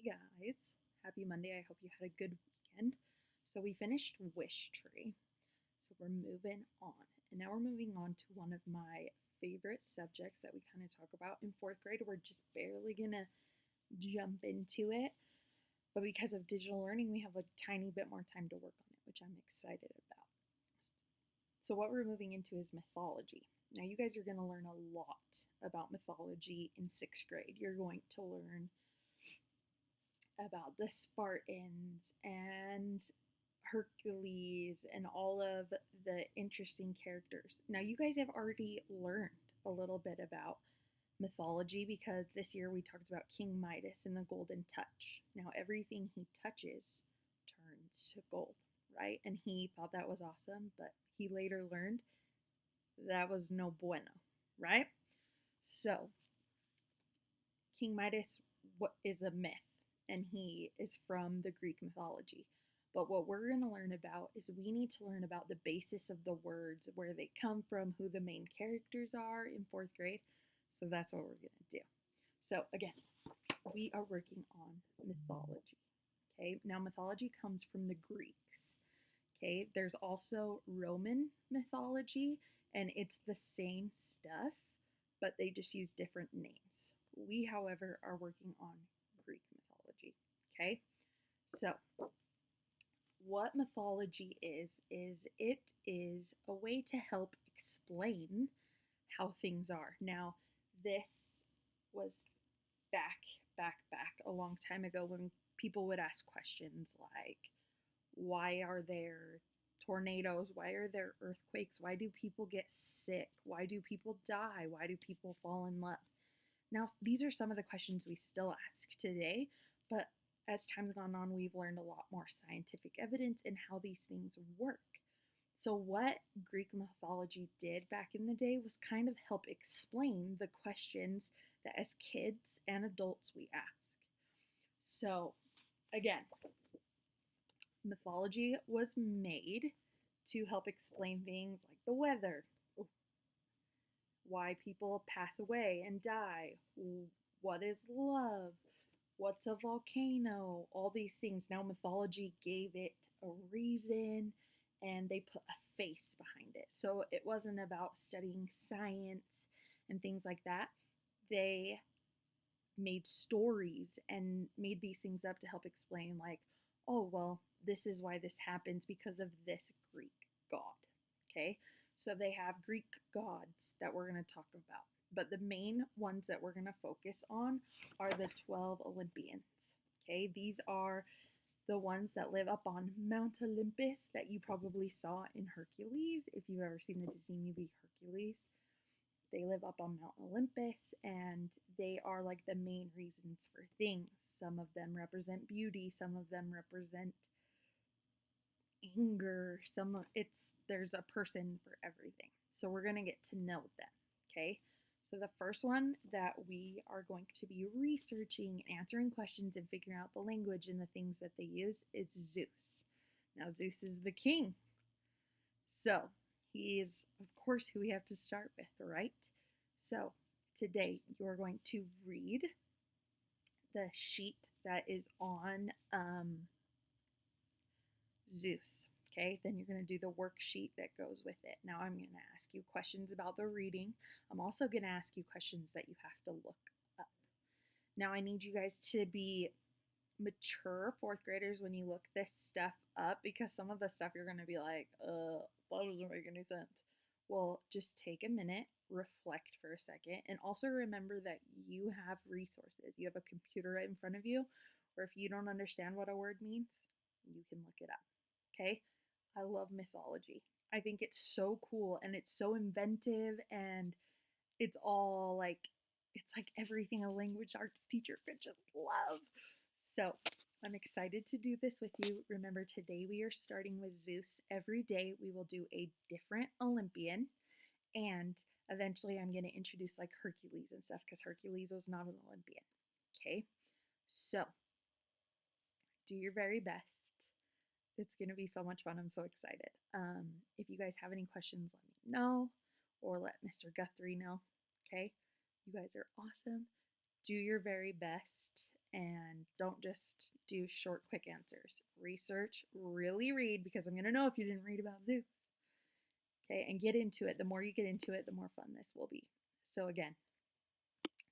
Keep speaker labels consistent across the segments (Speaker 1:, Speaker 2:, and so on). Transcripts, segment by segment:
Speaker 1: guys. Happy Monday. I hope you had a good weekend. So we finished Wish Tree. So we're moving on. And now we're moving on to one of my favorite subjects that we kind of talk about in fourth grade. We're just barely going to jump into it. But because of digital learning, we have a tiny bit more time to work on it, which I'm excited about. So what we're moving into is mythology. Now you guys are going to learn a lot about mythology in sixth grade. You're going to learn about the Spartans and Hercules and all of the interesting characters. Now, you guys have already learned a little bit about mythology because this year we talked about King Midas and the golden touch. Now, everything he touches turns to gold, right? And he thought that was awesome, but he later learned that was no bueno, right? So, King Midas is a myth, and he is from the Greek mythology. But what we're going to learn about is we need to learn about the basis of the words, where they come from, who the main characters are in fourth grade. So that's what we're going to do. So again, we are working on mythology. Okay, now mythology comes from the Greeks. Okay, there's also Roman mythology, and it's the same stuff, but they just use different names. We, however, are working on Greek mythology. Okay, so what mythology is it is a way to help explain how things are. Now, this was back a long time ago when people would ask questions like, why are there tornadoes? Why are there earthquakes? Why do people get sick? Why do people die? Why do people fall in love? Now, these are some of the questions we still ask today, but as time's gone on, we've learned a lot more scientific evidence in how these things work. So what Greek mythology did back in the day was kind of help explain the questions that as kids and adults we ask. So again, mythology was made to help explain things like the weather, why people pass away and die, what is love, what's a volcano, all these things. Now mythology gave it a reason and they put a face behind it. So it wasn't about studying science and things like that. They made stories and made these things up to help explain, like, oh, well, this is why this happens because of this Greek god. Okay, so they have Greek gods that we're going to talk about. But the main ones that we're going to focus on are the 12 Olympians. Okay, these are the ones that live up on Mount Olympus that you probably saw in Hercules. If you've ever seen the Disney movie Hercules, they live up on Mount Olympus and they are like the main reasons for things. Some of them represent beauty, some of them represent anger, there's a person for everything. So we're going to get to know them, okay? So the first one that we are going to be researching, answering questions, and figuring out the language and the things that they use is Zeus. Now, Zeus is the king. So he is, of course, who we have to start with, right? So today you're going to read the sheet that is on Zeus. Okay, then you're going to do the worksheet that goes with it. Now I'm going to ask you questions about the reading. I'm also going to ask you questions that you have to look up. Now I need you guys to be mature fourth graders when you look this stuff up, because some of the stuff you're going to be like, that doesn't make any sense. Well, just take a minute, reflect for a second, and also remember that you have resources. You have a computer right in front of you, or if you don't understand what a word means, you can look it up. Okay? I love mythology. I think it's so cool and it's so inventive and it's all like, it's like everything a language arts teacher could just love. So I'm excited to do this with you. Remember, today we are starting with Zeus. Every day we will do a different Olympian, and eventually I'm going to introduce like Hercules and stuff because Hercules was not an Olympian. Okay? So do your very best. It's going to be so much fun. I'm so excited. If you guys have any questions, let me know, or let Mr. Guthrie know. Okay? You guys are awesome. Do your very best, and don't just do short, quick answers. Research, really read, because I'm going to know if you didn't read about Zeus. Okay, and get into it. The more you get into it, the more fun this will be. So, again,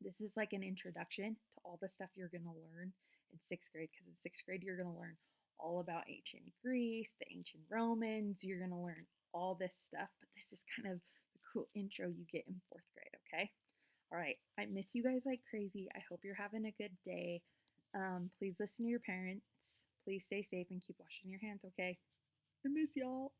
Speaker 1: this is like an introduction to all the stuff you're going to learn in sixth grade, because in sixth grade, you're going to learn all about ancient Greece, the ancient Romans. You're going to learn all this stuff, but this is kind of the cool intro you get in fourth grade, okay? All right, I miss you guys like crazy. I hope you're having a good day. Please listen to your parents. Please stay safe and keep washing your hands, okay? I miss y'all.